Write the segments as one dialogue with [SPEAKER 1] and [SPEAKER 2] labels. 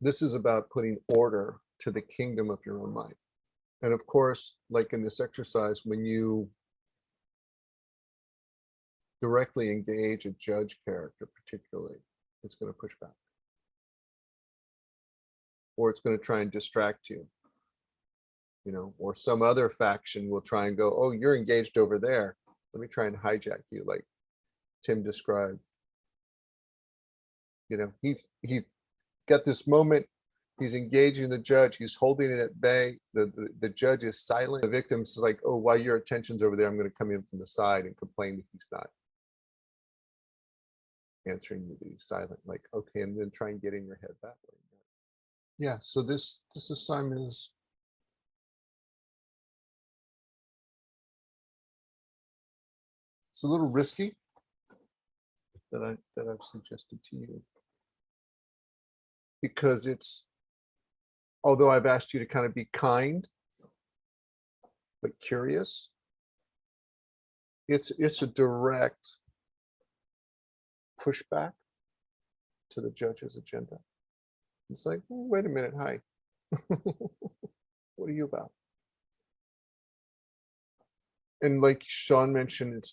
[SPEAKER 1] This is about putting order to the kingdom of your own mind. And of course, like in this exercise, when you directly engage a judge character, particularly, it's going to push back. Or it's going to try and distract you. You know, or some other faction will try and go, oh, you're engaged over there. Let me try and hijack you, like Tim described. You know, he's got this moment. He's engaging the judge. He's holding it at bay. The judge is silent. The victim is like, oh, while your attention's over there, I'm going to come in from the side and complain that he's not answering you, that he's silent. Like, okay, and then try and get in your head that way. Yeah, so this assignment is it's a little risky that I've suggested to you, because it's, although I've asked you to kind of be kind but curious, it's a direct pushback to the judge's agenda. It's like, oh, wait a minute, hi. What are you about? And like Sean mentioned, it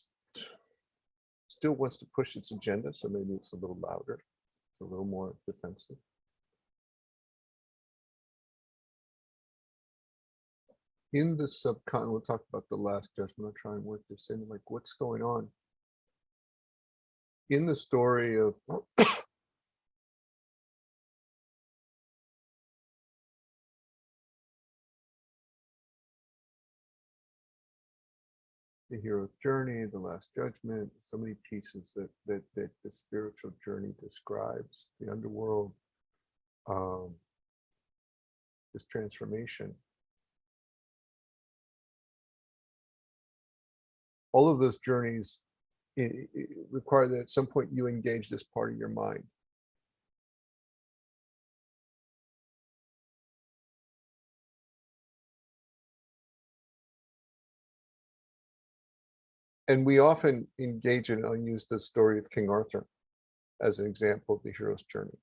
[SPEAKER 1] still wants to push its agenda, so maybe it's a little louder, a little more defensive. In the subconscious, we'll talk about the last judgment. I'll try and work this in, like what's going on in the story of the hero's journey, the last judgment, so many pieces that the spiritual journey describes, the underworld, this transformation. All of those journeys require that at some point you engage this part of your mind. And we often engage in, I'll use the story of King Arthur as an example of the hero's journey.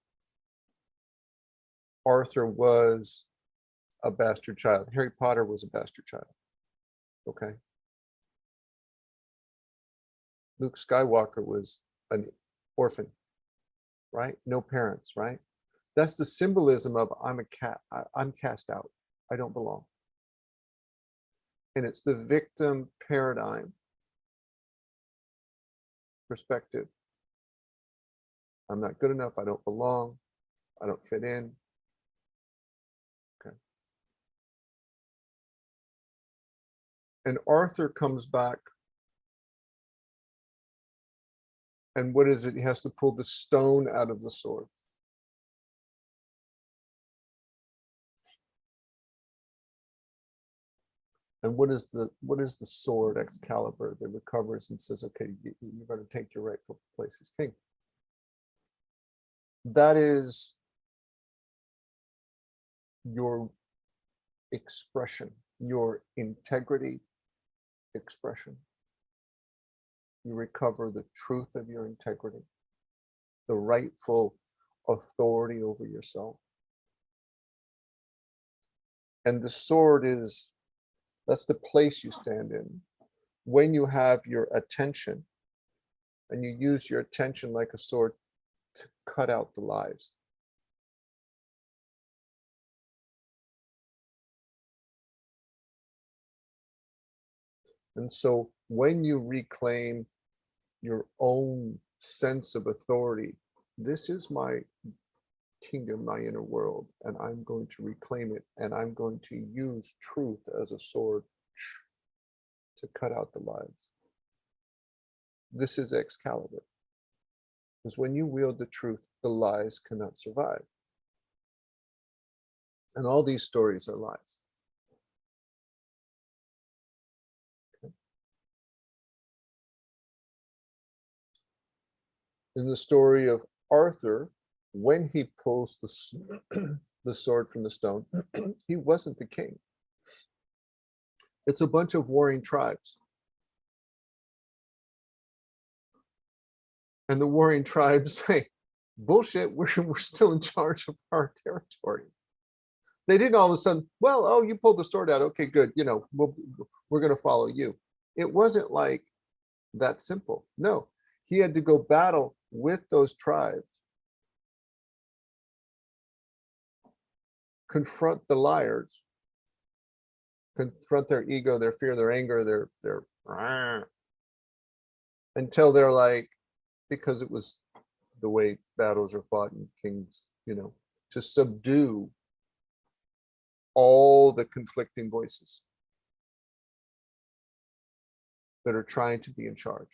[SPEAKER 1] Arthur was a bastard child. Harry Potter was a bastard child. Okay. Luke Skywalker was an orphan, right? No parents, right? That's the symbolism of I'm cast out. I don't belong. And it's the victim paradigm perspective. I'm not good enough. I don't belong. I don't fit in. Okay. And Arthur comes back. And what is it? He has to pull the stone out of the sword. And what is the sword, Excalibur, that recovers and says, okay, you're going to take your rightful place as king. That is your expression, your integrity expression. You recover the truth of your integrity, the rightful authority over yourself. And the sword is, that's the place you stand in. When you have your attention, and you use your attention like a sword to cut out the lies. And so when you reclaim your own sense of authority, this is my kingdom, my inner world, and I'm going to reclaim it, and I'm going to use truth as a sword to cut out the lies. This is Excalibur. Because when you wield the truth, the lies cannot survive. And all these stories are lies. Okay. In the story of Arthur, when he pulls the sword from the stone, he wasn't the king. It's a bunch of warring tribes. And the warring tribes say, Bullshit, we're still in charge of our territory. They didn't all of a sudden, well, oh, you pulled the sword out. Okay, good. You know, we're going to follow you. It wasn't like that simple. No, he had to go battle with those tribes, confront the liars, confront their ego, their fear, their anger, their until they're like, because it was the way battles are fought in kings, you know, to subdue all the conflicting voices that are trying to be in charge.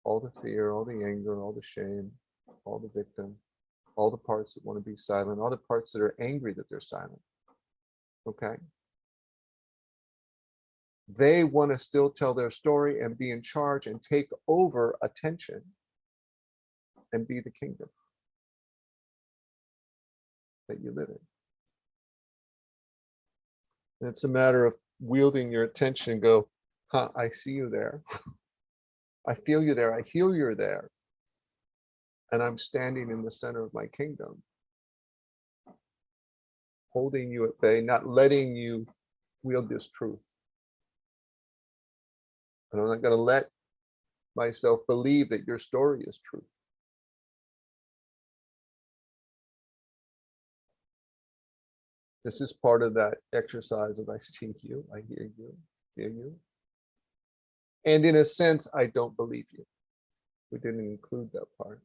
[SPEAKER 1] All the fear, all the anger, all the shame, all the victim, all the parts that want to be silent, all the parts that are angry that they're silent. Okay? They want to still tell their story and be in charge and take over attention and be the kingdom that you live in. And it's a matter of wielding your attention and go, huh, I see you there. I feel you there. I hear you're there. And I'm standing in the center of my kingdom, holding you at bay, not letting you wield this truth. And I'm not going to let myself believe that your story is true. This is part of that exercise of I see you, I hear you. And in a sense, I don't believe you. We didn't include that part.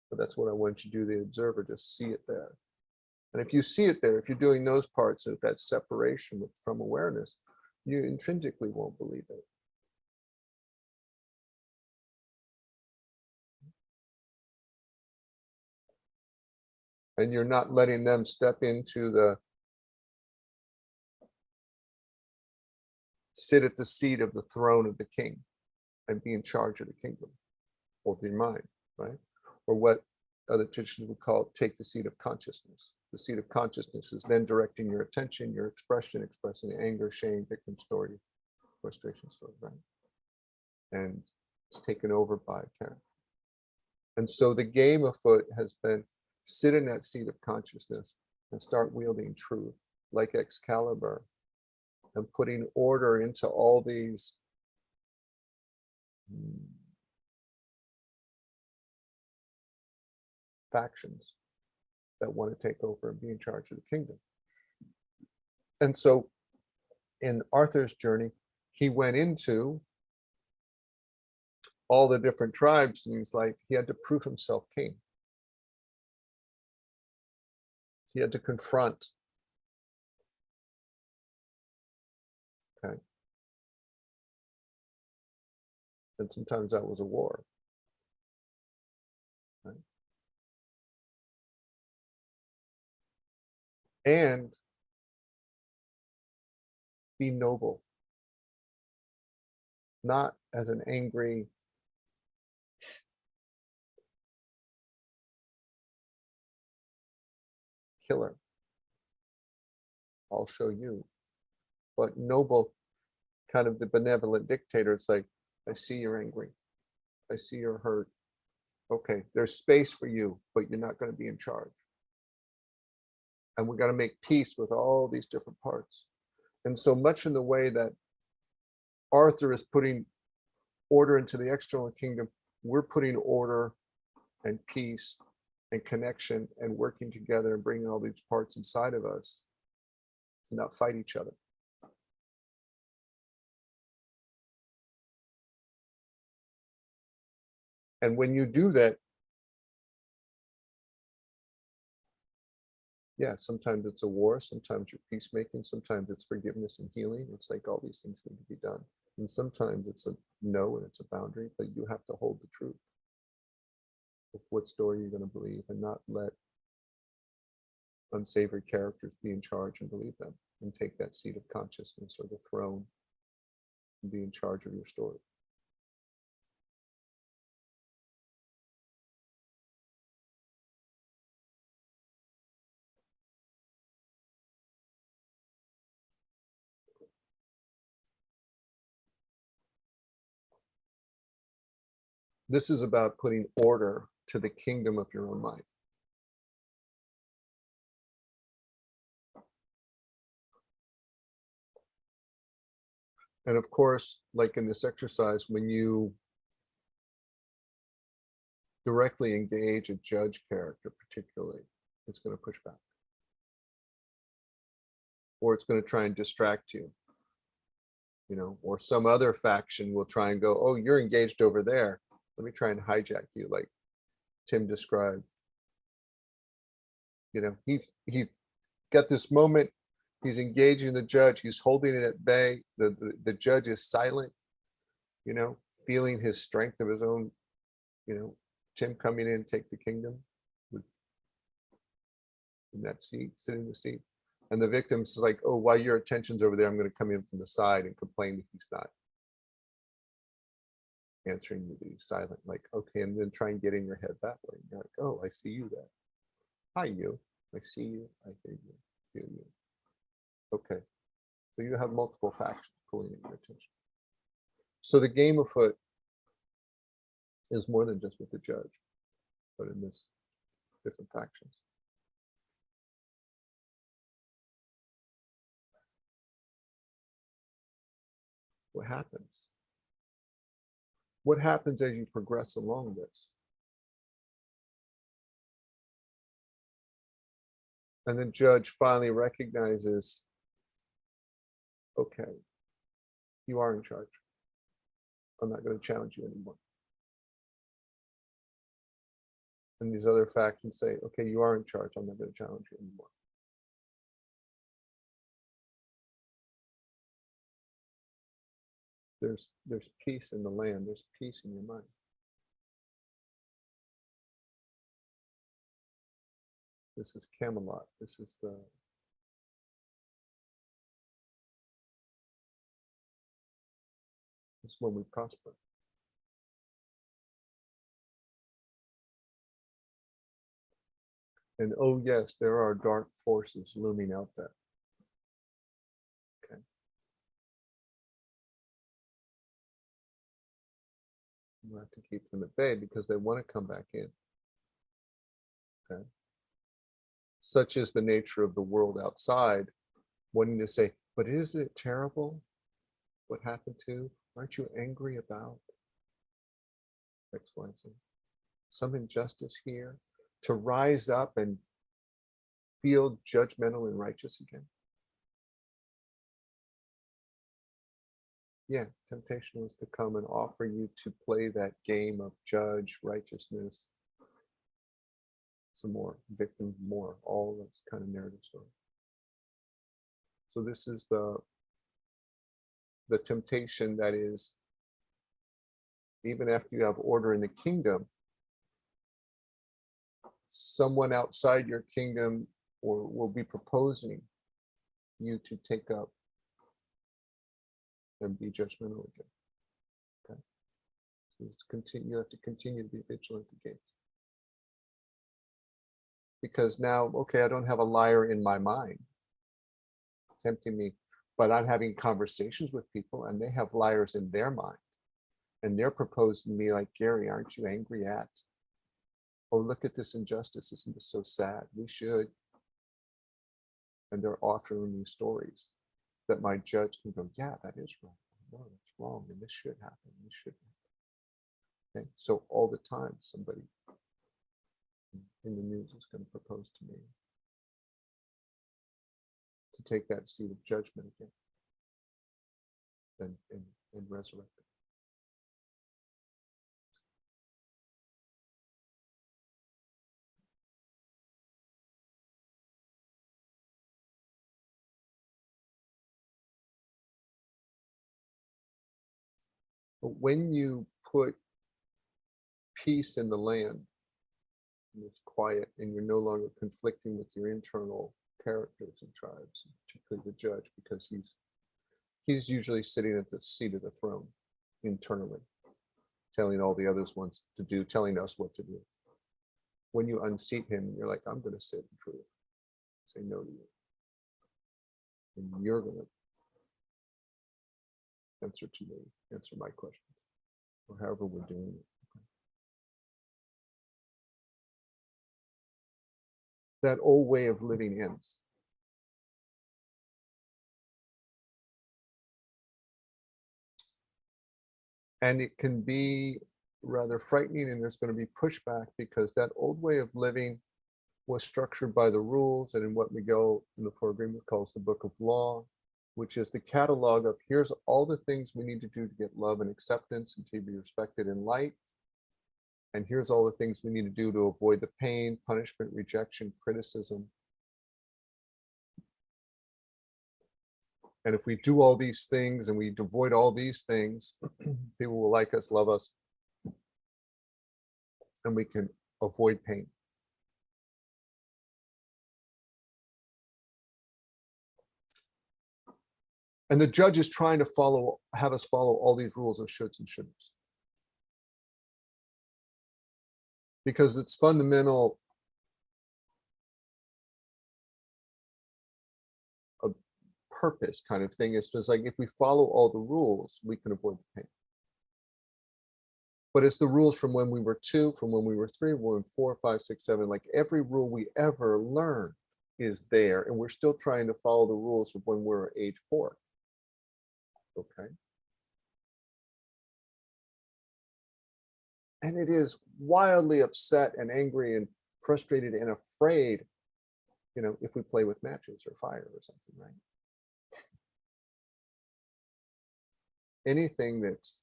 [SPEAKER 1] But that's what I want you to do, the observer, just see it there. And if you see it there, if you're doing those parts of that separation from awareness, you intrinsically won't believe it. And you're not letting them step into the sit at the seat of the throne of the king and be in charge of the kingdom or your mind, right? Or what other traditions would call take the seat of consciousness. The seat of consciousness is then directing your attention, your expression, expressing anger, shame, victim story, frustration story, right? And it's taken over by care. And so the game afoot has been sit in that seat of consciousness and start wielding truth like Excalibur and putting order into all these factions that want to take over and be in charge of the kingdom. And so in Arthur's journey, he went into all the different tribes and he's like, he had to prove himself king. He had to confront. Okay. And sometimes that was a war. Right? And be noble. Not as an angry killer. I'll show you. But noble, kind of the benevolent dictator. It's like, I see you're angry. I see you're hurt. Okay, there's space for you, but you're not going to be in charge. And we got to make peace with all these different parts. And so much in the way that Arthur is putting order into the external kingdom, we're putting order and peace and connection and working together and bringing all these parts inside of us to not fight each other. And when you do that, yeah, sometimes it's a war, sometimes you're peacemaking, sometimes it's forgiveness and healing. It's like all these things need to be done. And sometimes it's a no and it's a boundary, but you have to hold the truth of what story you're going to believe and not let unsavory characters be in charge and believe them and take that seat of consciousness or the throne and be in charge of your story. This is about putting order to the kingdom of your own mind. And of course, like in this exercise, when you directly engage a judge character, particularly, it's going to push back. Or it's going to try and distract you, or some other faction will try and go, oh, you're engaged over there. Let me try and hijack you, like Tim described. He's got this moment. He's engaging the judge. He's holding it at bay. The judge is silent, feeling his strength of his own, Tim coming in and take the kingdom in that seat, sitting in the seat. And the victim's like, oh, while your attention's over there, I'm going to come in from the side and complain that he's not answering you, that he's silent. Like, okay, and then try and get in your head that way. You're like, oh, I see you there. Hi, you. I see you. I hear you. Feel you. Okay. So you have multiple factions pulling in your attention. So the game afoot is more than just with the judge, but in this different factions. What happens? What happens as you progress along this? And the judge finally recognizes, okay, you are in charge. I'm not going to challenge you anymore. And these other factions say, okay, you are in charge. I'm not going to challenge you anymore. There's peace in the land. There's peace in your mind. This is Camelot. This is when we prosper. And oh yes, there are dark forces looming out there. Okay. You have to keep them at bay because they want to come back in. Okay. Such is the nature of the world outside, wanting to say, but is it terrible what happened to? Aren't you angry about X, Y, and Z? Some injustice here, to rise up and feel judgmental and righteous again. Yeah, temptation was to come and offer you to play that game of judge, righteousness, some more, victim, more, all this kind of narrative story. So this is the temptation that is, even after you have order in the kingdom, someone outside your kingdom or will be proposing you to take up and be judgmental again. Okay. So you have to continue to be vigilant against. Because now, okay, I don't have a liar in my mind tempting me, but I'm having conversations with people and they have liars in their mind. And they're proposing to me like, Gary, aren't you angry at? Oh, look at this injustice. Isn't this so sad? We should. And they're offering me stories that my judge can go, yeah, that is wrong. No, that's wrong. And this should happen. This should happen. Okay. So all the time, somebody in the news is going to propose to me to take that seat of judgment again and resurrect it. But when you put peace in the land, and it's quiet, and you're no longer conflicting with your internal characters and tribes, particularly the judge, because he's usually sitting at the seat of the throne internally, telling all the others what to do, telling us what to do. When you unseat him, you're like, I'm going to sit in truth, say no to you, and you're going to answer to me, answer my questions, or however we're doing it. that old way of living ends. And it can be rather frightening, and there's going to be pushback, because that old way of living was structured by the rules and in what Miguel in the Four Agreements calls the Book of Law, which is the catalog of here's all the things we need to do to get love and acceptance and to be respected in light. And here's all the things we need to do to avoid the pain, punishment, rejection, criticism. And if we do all these things and we avoid all these things, people will like us, love us, and we can avoid pain. And the judge is trying to have us follow all these rules of shoulds and shouldn'ts. Because it's fundamental a purpose kind of thing. It's just like, if we follow all the rules, we can avoid the pain. But it's the rules from when we were 2, from when we were 3, when we were 4, 5, 6, 7. Like every rule we ever learned is there, and we're still trying to follow the rules of when we're age 4. Okay. And it is wildly upset and angry and frustrated and afraid, you know, if we play with matches or fire or something, right? Anything that's,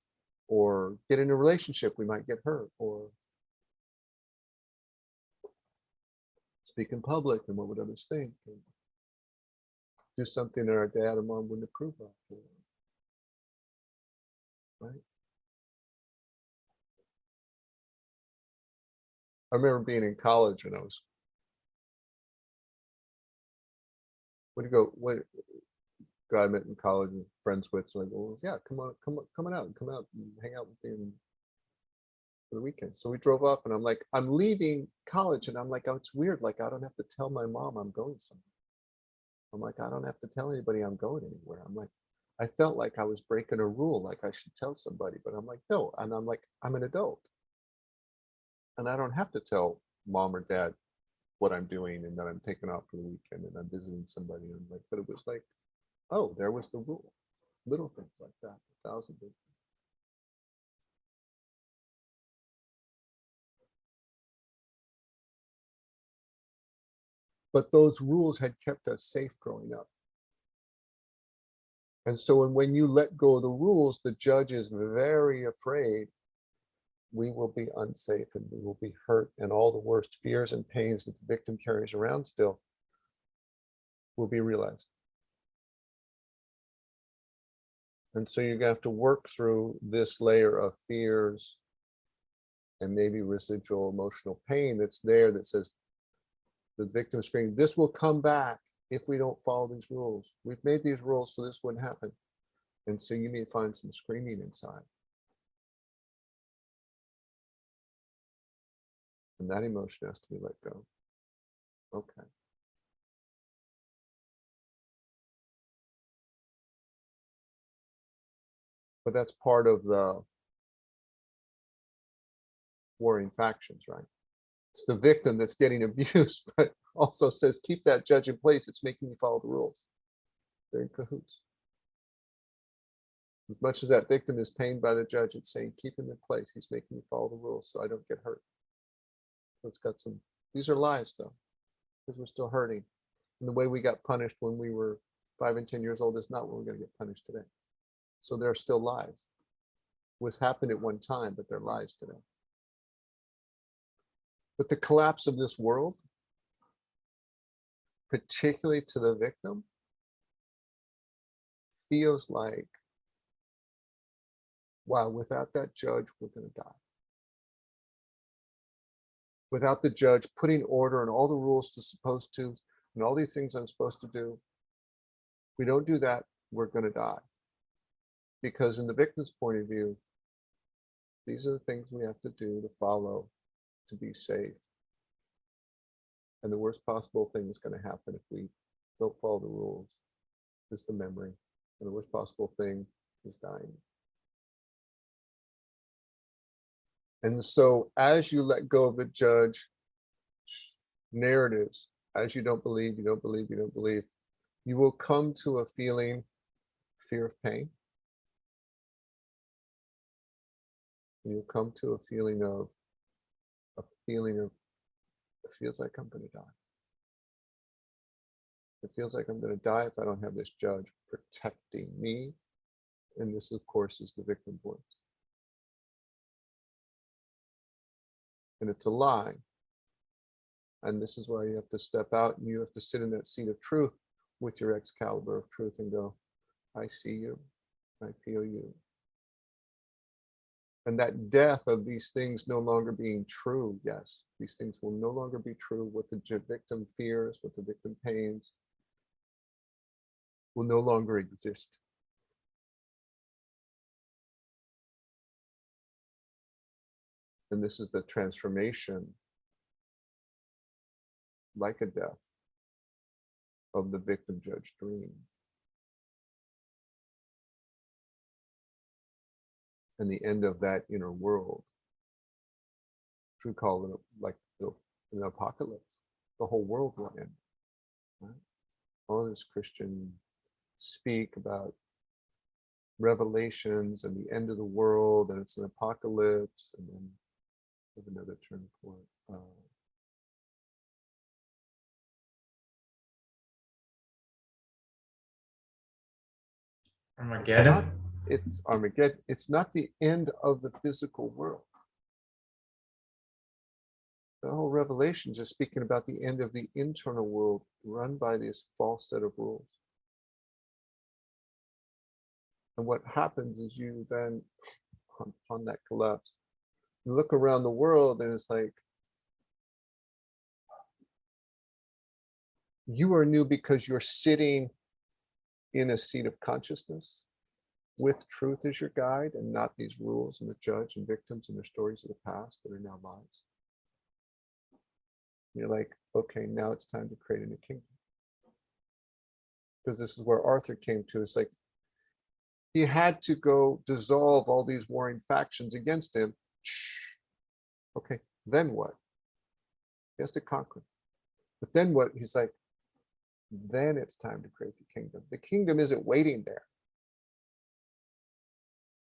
[SPEAKER 1] or get in a relationship, we might get hurt, or speak in public, and what would others think, and do something that our dad or mom wouldn't approve of, right? I remember being in college, and I was, what guy I met in college and friends with, like, well, yeah, come on out and hang out with me for the weekend. So we drove up, and I'm like, I'm leaving college, and I'm like, oh, it's weird, like I don't have to tell my mom I'm going somewhere. I'm like, I don't have to tell anybody I'm going anywhere. I'm like, I felt like I was breaking a rule, like I should tell somebody, but I'm like, no. And I'm like, I'm an adult, and I don't have to tell mom or dad what I'm doing and that I'm taking off for the weekend and I'm visiting somebody. And I'm like, but it was like, oh, there was the rule. Little things like that, 1,000 big things. But those rules had kept us safe growing up. And so when you let go of the rules, the judge is very afraid we will be unsafe and we will be hurt, and all the worst fears and pains that the victim carries around still will be realized. And so you're going to have to work through this layer of fears and maybe residual emotional pain that's there, that says, the victim screaming, this will come back if we don't follow these rules. We've made these rules so this wouldn't happen. And so you may find some screaming inside. And that emotion has to be let go. Okay. But that's part of the warring factions, right? It's the victim that's getting abused, but also says, keep that judge in place. It's making you follow the rules. They're in cahoots. As much as that victim is pained by the judge, it's saying, keep him in place. He's making me follow the rules so I don't get hurt. So it's got some, these are lies though, because we're still hurting. And the way we got punished when we were 5 and 10 years old is not when we're going to get punished today. So there are still lies. It was happened at one time, but they're lies today. But the collapse of this world, particularly to the victim, feels like, wow, without that judge, we're going to die. Without the judge putting order and all the rules to supposed to, and all these things I'm supposed to do, if we don't do that, we're going to die. Because in the victim's point of view, these are the things we have to do to follow to be safe. And the worst possible thing that's going to happen if we don't follow the rules is the memory. And the worst possible thing is dying. And so as you let go of the judge narratives, as you don't believe, you don't believe, you don't believe, you will come to a feeling, fear of pain. You'll come to a feeling of, it feels like I'm going to die. It feels like I'm going to die if I don't have this judge protecting me. And this, of course, is the victim voice. And it's a lie. And this is why you have to step out and you have to sit in that seat of truth with your Excalibur of truth and go, I see you, I feel you. And that death of these things no longer being true, yes, these things will no longer be true. What the victim fears, what the victim pains, will no longer exist. And this is the transformation, like a death, of the victim judge dream. And the end of that inner world. We call it like an apocalypse. The whole world will end. Right? All this Christian speak about revelations and the end of the world, and it's an apocalypse, and then we have another term for it.
[SPEAKER 2] Armageddon?
[SPEAKER 1] It's Armageddon. It's not the end of the physical world. The whole Revelation is just speaking about the end of the internal world run by this false set of rules. And what happens is you then, on that collapse, you look around the world and it's like, you are new because you're sitting in a seat of consciousness with truth as your guide and not these rules and the judge and victims and their stories of the past that are now lies. You're like, okay, now it's time to create a new kingdom. Because this is where Arthur came to. It's like, he had to go dissolve all these warring factions against him. Okay, then what? He has to conquer. But then what? He's like, then it's time to create the kingdom. The kingdom isn't waiting there,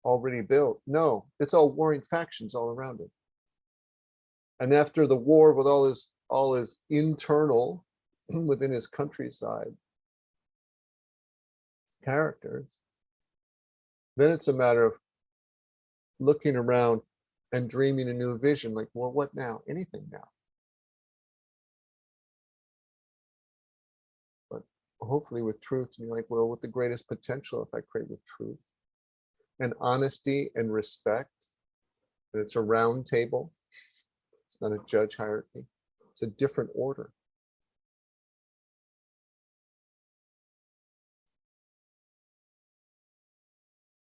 [SPEAKER 1] already built. No, it's all warring factions all around it. And after the war with all his internal, within his countryside characters, then it's a matter of looking around and dreaming a new vision. Like, well, what now? Anything now. But hopefully with truth, and you're like, well, with the greatest potential, if I create with truth and honesty and respect, and it's a round table. It's not a judge hierarchy. It's a different order.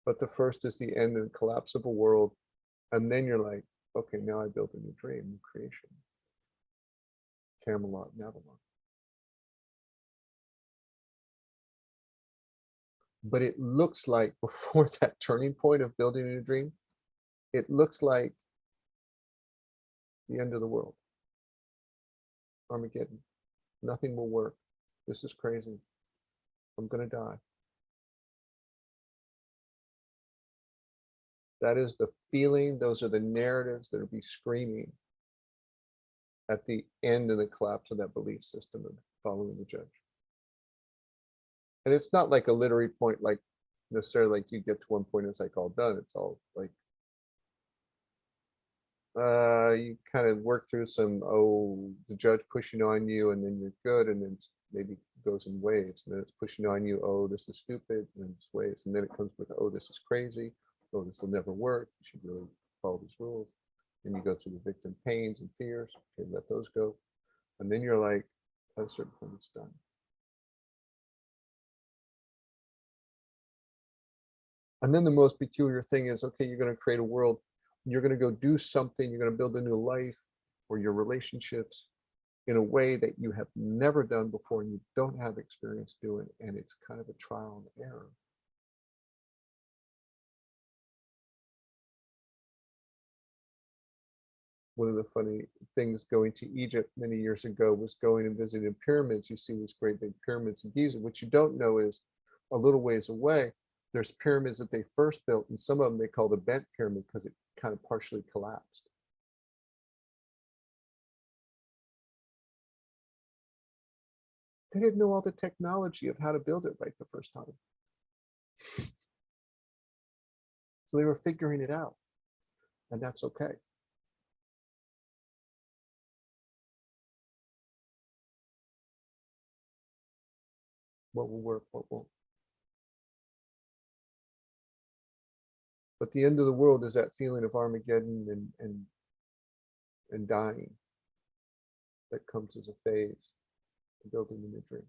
[SPEAKER 1] But the first is the end and collapse of a world. And then you're like, okay, now I build a new dream, new creation. Camelot, Avalon. But it looks like before that turning point of building a new dream, it looks like the end of the world. Armageddon. Nothing will work. This is crazy. I'm going to die. That is the feeling. Those are the narratives that will be screaming at the end of the collapse of that belief system of following the judge. And it's not like a literary point, like necessarily like you get to one point, it's like all done. It's all like, you kind of work through some, the judge pushing on you, and then you're good, and then maybe it goes in waves, and then it's pushing on you, this is stupid, and then it's waves, and then it comes with, this is crazy, this will never work, you should really follow these rules. Then you go through the victim pains and fears, okay, let those go. And then you're like, at a certain point, it's done. And then the most peculiar thing is, okay, you're going to create a world, you're going to go do something, you're going to build a new life or your relationships in a way that you have never done before and you don't have experience doing, and it's kind of a trial and error. One of the funny things going to Egypt many years ago was going and visiting pyramids. You see these great big pyramids in Giza. What you don't know is a little ways away, there's pyramids that they first built, and some of them they call the bent pyramid because it kind of partially collapsed. They didn't know all the technology of how to build it right the first time. So they were figuring it out, and that's okay. What will work, what won't. But the end of the world is that feeling of Armageddon and dying that comes as a phase to building a new dream.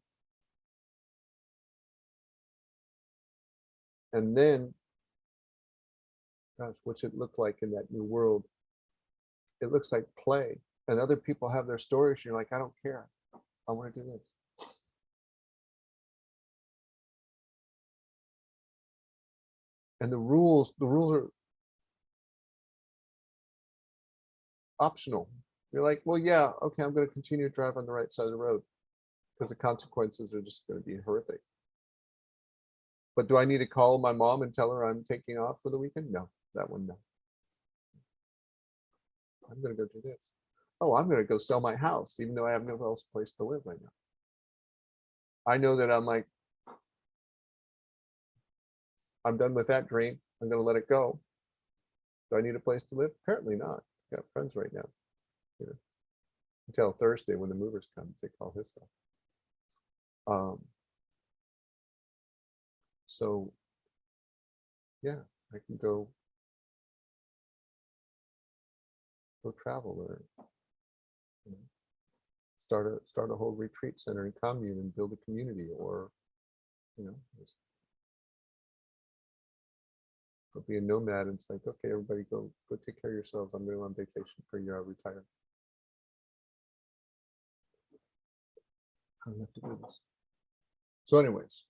[SPEAKER 1] And then, gosh, what's it look like in that new world? It looks like play. And other people have their stories. And you're like, I don't care. I want to do this. And the rules are optional. You're like, well, yeah, okay, I'm going to continue to drive on the right side of the road because the consequences are just going to be horrific. But do I need to call my mom and tell her I'm taking off for the weekend? No, that one, no. I'm going to go do this. Oh, I'm going to go sell my house, even though I have no else place to live right now. I know that I'm like, I'm done with that dream. I'm going to let it go. Do I need a place to live? Apparently not. I've got friends right now. You know, until Thursday when the movers come to take all his stuff. So yeah, I can go travel or you know, start a whole retreat center and commune and build a community, or you know, just be a nomad and it's like, okay, everybody go take care of yourselves. I'm going on vacation for a year. I'll retire. I don't have to do this. So anyways,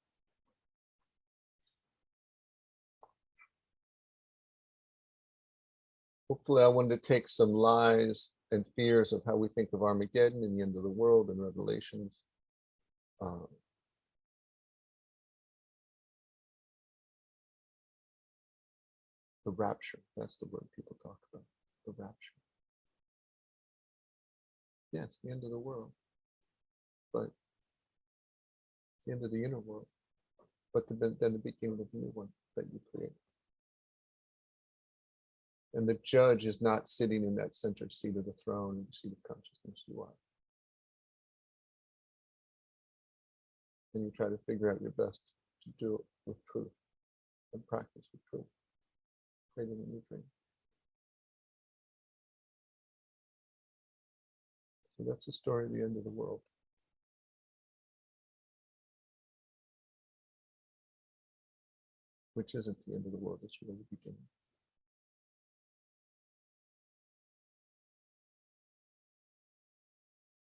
[SPEAKER 1] hopefully I wanted to take some lies and fears of how we think of Armageddon and the end of the world and Revelations. The rapture, that's the word people talk about, the rapture. Yeah, it's the end of the world, but the end of the inner world, but then the beginning of a new one that you create. And the judge is not sitting in that center seat of the throne, the seat of consciousness. You are. And you try to figure out your best to do it with truth and practice with truth, creating a new dream. So that's the story of the end of the world, which isn't the end of the world, it's really the beginning.